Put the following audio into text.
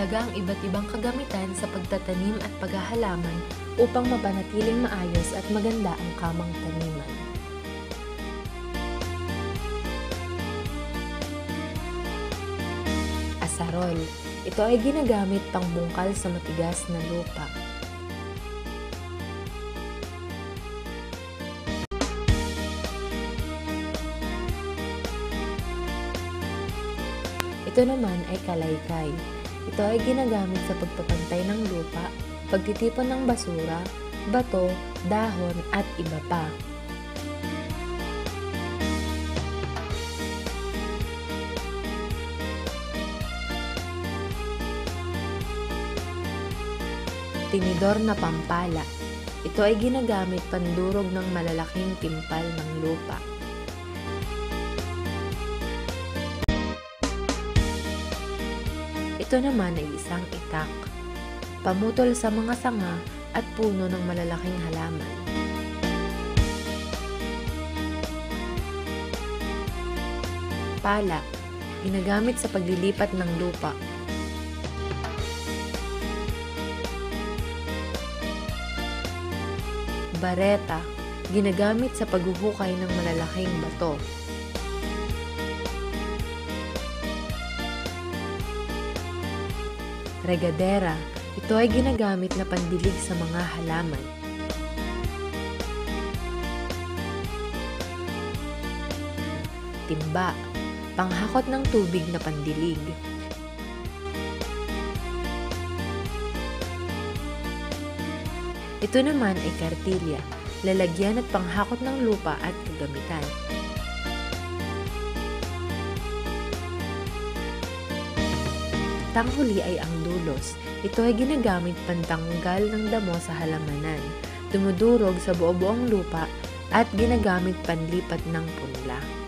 mahalaga ang iba't ibang kagamitan sa pagtatanim at paghahalaman upang mapanatiling maayos at maganda ang kamang taniman. Asarol. Ito ay ginagamit pangbungkal sa matigas na lupa. Ito naman ay kalaykay. Ito ay ginagamit sa pagpapantay ng lupa, pagtitipon ng basura, bato, dahon at iba pa. Tinidor na pampala. Ito ay ginagamit pandurog ng malalaking timpal ng lupa. Ito naman ay isang itak. Pamutol sa mga sanga at puno ng malalaking halaman. Pala. Ginagamit sa paglilipat ng lupa. Bareta, ginagamit sa paghuhukay ng malalaking bato. Regadera, ito ay ginagamit na pandilig sa mga halaman. Timba, panghakot ng tubig na pandilig. Ito naman ay kartilya, lalagyan at panghakot ng lupa at kagamitan. Tanghuli ay ang dulos. Ito ay ginagamit pantanggal ng damo sa halamanan, dumudurog sa buo-buong lupa at ginagamit panlipat ng punla.